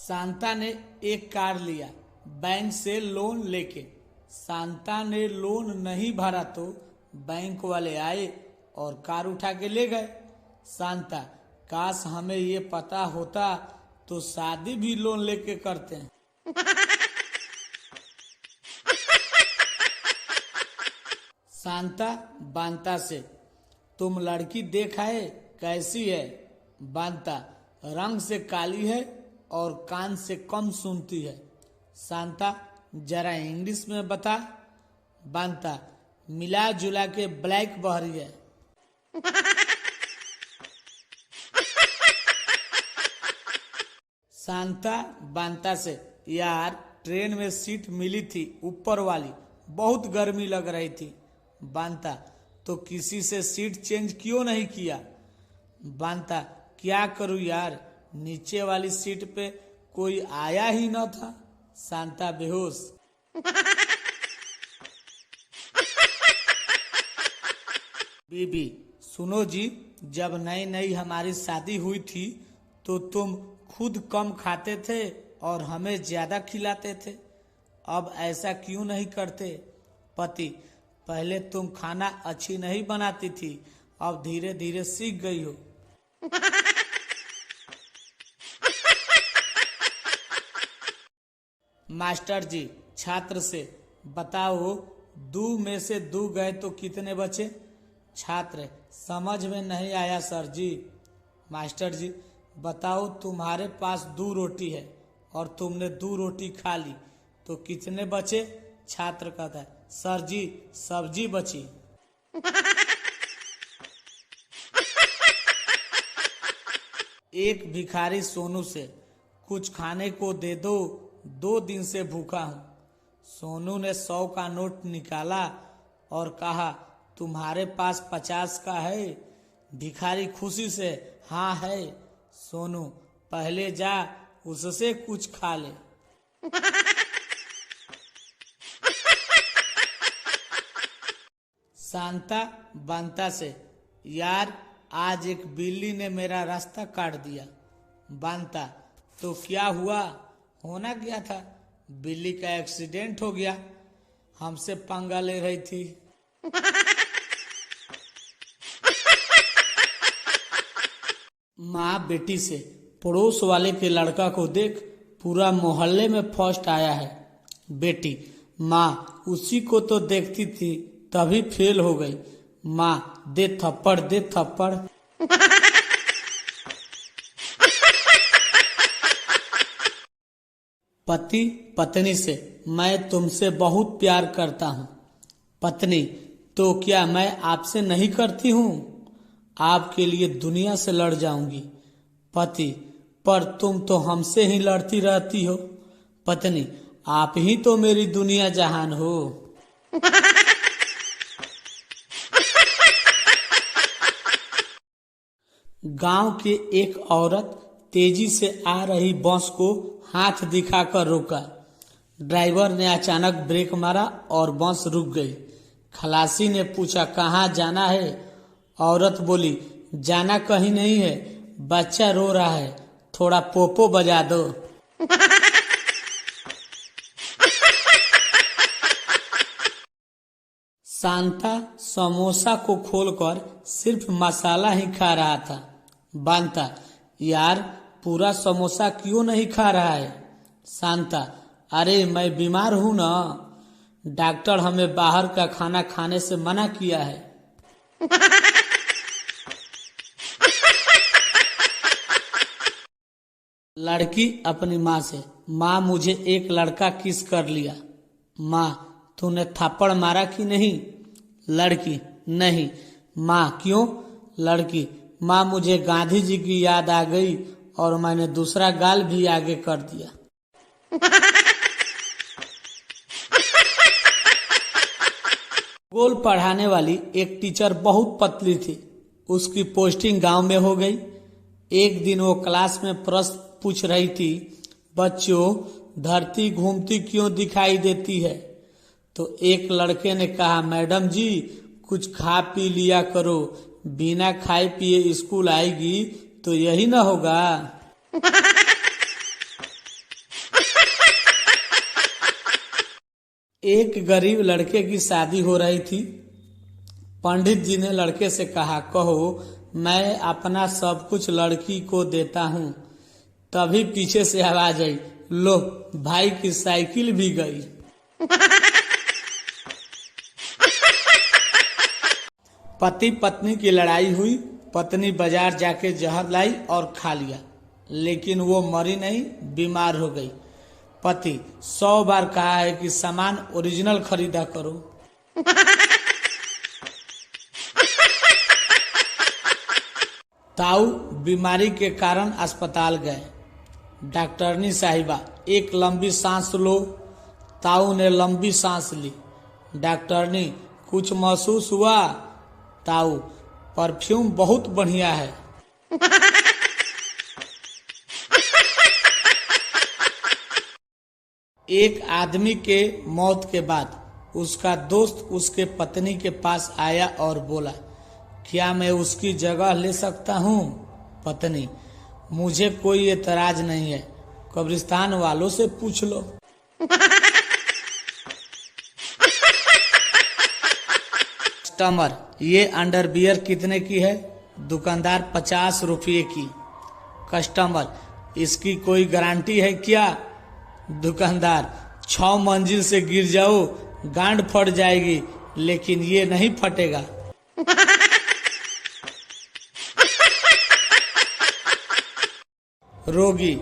शांता ने एक कार लिया बैंक से लोन लेके। शांता ने लोन नहीं भरा तो बैंक वाले आए और कार उठा के ले गए। शांता, काश हमें ये पता होता तो शादी भी लोन लेके करते हैं। शांता बांता से, तुम लड़की देख आए, कैसी है? बांता, रंग से काली है और कान से कम सुनती है। शांता, जरा इंग्लिश में बता। बांता, मिला जुला के ब्लैक बहरी है। शांता बांता से, यार ट्रेन में सीट मिली थी ऊपर वाली, बहुत गर्मी लग रही थी। बांता, तो किसी से सीट चेंज क्यों नहीं किया? बांता, क्या करूं यार, नीचे वाली सीट पे कोई आया ही न था। शांता बेहोश। बीबी, सुनो जी, जब नई नई हमारी शादी हुई थी तो तुम खुद कम खाते थे और हमें ज्यादा खिलाते थे, अब ऐसा क्यों नहीं करते? पति, पहले तुम खाना अच्छी नहीं बनाती थी, अब धीरे धीरे सीख गई हो। मास्टर जी छात्र से, बताओ 2 में से 2 गए तो कितने बचे? छात्र, समझ में नहीं आया सर जी। मास्टर जी, बताओ तुम्हारे पास 2 रोटी है और तुमने 2 रोटी खा ली तो कितने बचे? छात्र कहता है, सर जी सब्जी बची। एक भिखारी सोनू से, कुछ खाने को दे दो, 2 दिन से भूखा हूँ। सोनू ने 100 का नोट निकाला और कहा, तुम्हारे पास 50 का है? भिखारी खुशी से, हाँ है। सोनू, पहले जा उससे कुछ खा ले। शांता बांता से, यार आज एक बिल्ली ने मेरा रास्ता काट दिया। बांता, तो क्या हुआ? होना क्या था, बिल्ली का एक्सीडेंट हो गया, हमसे पंगा ले रही थी। माँ बेटी से, पड़ोस वाले के लड़का को देख, पूरा मोहल्ले में फर्स्ट आया है। बेटी, माँ उसी को तो देखती थी तभी फेल हो गई। माँ, दे थप्पड़ दे थप्पड़। पति पत्नी से, मैं तुमसे बहुत प्यार करता हूँ। पत्नी, तो क्या मैं आपसे नहीं करती हूँ? आपके लिए दुनिया से लड़ जाऊंगी। पति, पर तुम तो हमसे ही लड़ती रहती हो। पत्नी, आप ही तो मेरी दुनिया जहान हो। गांव की एक औरत तेजी से आ रही बस को हाथ दिखाकर रोका। ड्राइवर ने अचानक ब्रेक मारा और बस रुक गई। खलासी ने पूछा, कहाँ जाना है? औरत बोली, जाना कहीं नहीं है, बच्चा रो रहा है, थोड़ा पोपो बजा दो। शांता समोसा को खोलकर सिर्फ मसाला ही खा रहा था। बांता, यार पूरा समोसा क्यों नहीं खा रहा है? शांता, अरे मैं बीमार हूं ना, डॉक्टर हमें बाहर का खाना खाने से मना किया है। लड़की अपनी माँ से, माँ मुझे एक लड़का किस कर लिया। माँ, तूने थप्पड़ मारा कि नहीं? लड़की, नहीं। माँ, क्यों? लड़की, माँ मुझे गांधी जी की याद आ गई और मैंने दूसरा गाल भी आगे कर दिया। भूगोल पढ़ाने वाली एक टीचर बहुत पतली थी। उसकी पोस्टिंग गांव में हो गई। एक दिन वो क्लास में प्रश्न पूछ रही थी, बच्चों धरती घूमती क्यों दिखाई देती है? तो एक लड़के ने कहा, मैडम जी कुछ खा पी लिया करो, बिना खाए पिए स्कूल आएगी तो यही ना होगा। एक गरीब लड़के की शादी हो रही थी। पंडित जी ने लड़के से कहा, कहो मैं अपना सब कुछ लड़की को देता हूँ। तभी पीछे से आवाज आई, लो भाई की साइकिल भी गई। पति पत्नी की लड़ाई हुई। पत्नी बाजार जाके जहर लाई और खा लिया, लेकिन वो मरी नहीं, बीमार हो गई। पति 100 बार कहा है कि सामान ओरिजिनल खरीदा करो। ताऊ बीमारी के कारण अस्पताल गए। डॉक्टरनी साहिबा, एक लंबी सांस लो। ताऊ ने लंबी सांस ली। डॉक्टरनी, कुछ महसूस हुआ? ताऊ, परफ्यूम बहुत बढ़िया है। एक आदमी के मौत के बाद उसका दोस्त उसके पत्नी के पास आया और बोला, क्या मैं उसकी जगह ले सकता हूँ? पत्नी, मुझे कोई एतराज नहीं है, कब्रिस्तान वालों से पूछ लो। कस्टमर, ये अंडरवियर कितने की है? दुकानदार, 50 रुपये की। कस्टमर, इसकी कोई गारंटी है क्या? दुकानदार, 6 मंजिल से गिर जाओ गांड फट जाएगी, लेकिन ये नहीं फटेगा। रोगी,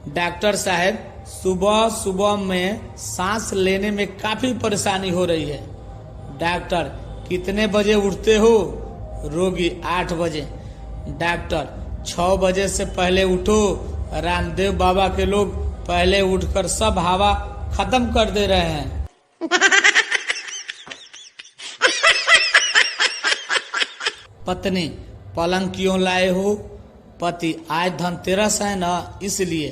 डॉक्टर साहब, सुबह सुबह में सांस लेने में काफी परेशानी हो रही है। डॉक्टर, कितने बजे उठते हो? रोगी, 8 बजे। डॉक्टर, 6 बजे से पहले उठो, रामदेव बाबा के लोग पहले उठकर सब हवा खत्म कर दे रहे हैं। पत्नी, पलंग क्यों लाए हो? पति, आज धनतेरस है ना, इसलिए।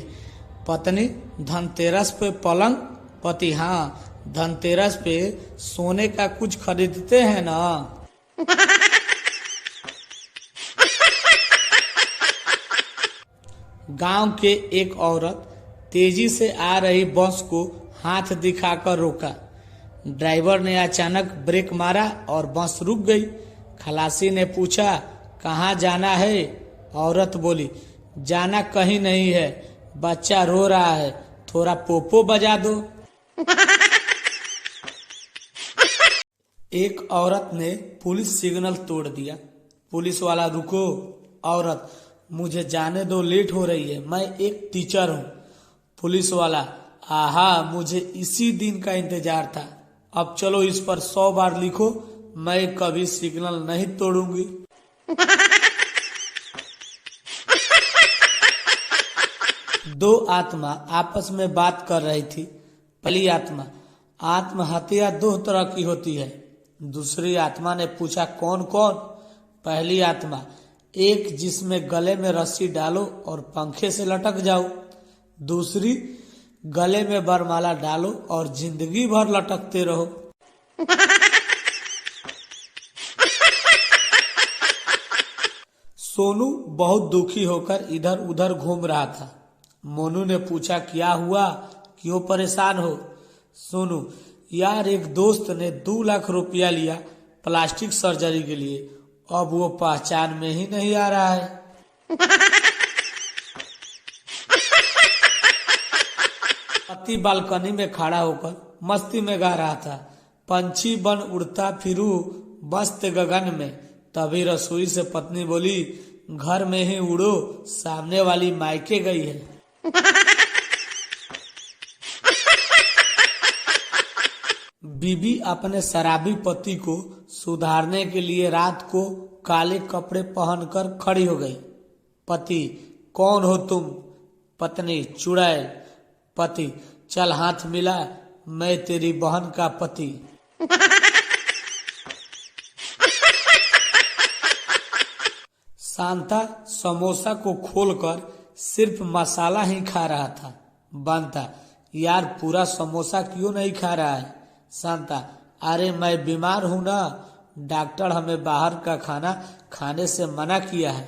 पत्नी, धनतेरस पे पलंग? पति, हाँ, धनतेरस पे सोने का कुछ खरीदते हैं ना। गांव के एक औरत तेजी से आ रही बस को हाथ दिखाकर रोका। ड्राइवर ने अचानक ब्रेक मारा और बस रुक गई। खलासी ने पूछा, कहाँ जाना है? औरत बोली, जाना कहीं नहीं है, बच्चा रो रहा है, थोड़ा पोपो बजा दो। एक औरत ने पुलिस सिग्नल तोड़ दिया। पुलिस वाला, रुको। औरत, मुझे जाने दो, लेट हो रही है, मैं एक टीचर हूँ। पुलिस वाला, आहा, मुझे इसी दिन का इंतजार था। अब चलो इस पर 100 बार लिखो, मैं कभी सिग्नल नहीं तोड़ूंगी। दो आत्मा आपस में बात कर रही थी। पहली आत्मा, आत्महत्या 2 तरह की होती है। दूसरी आत्मा ने पूछा, कौन कौन? पहली आत्मा, एक जिसमें गले में रस्सी डालो और पंखे से लटक जाओ। दूसरी, गले में बरमाला डालो और जिंदगी भर लटकते रहो। सोनू बहुत दुखी होकर इधर उधर घूम रहा था। मोनू ने पूछा, क्या हुआ, क्यों परेशान हो? सोनू, यार एक दोस्त ने 2 लाख रुपया लिया प्लास्टिक सर्जरी के लिए, अब वो पहचान में ही नहीं आ रहा है। पति बालकनी में खड़ा होकर मस्ती में गा रहा था, पंछी बन उड़ता फिरू मस्त गगन में। तभी रसोई से पत्नी बोली, घर में ही उड़ो, सामने वाली मायके गई है। बीबी अपने शराबी पति को सुधारने के लिए रात को काले कपड़े पहनकर खड़ी हो गई। पति, कौन हो तुम? पत्नी, चुड़ैल। पति, चल हाथ मिला, मैं तेरी बहन का पति। शांता समोसा को खोलकर सिर्फ मसाला ही खा रहा था। बंता, यार पूरा समोसा क्यों नहीं खा रहा है? शांता, अरे मैं बीमार हूं ना, डॉक्टर हमें बाहर का खाना खाने से मना किया है।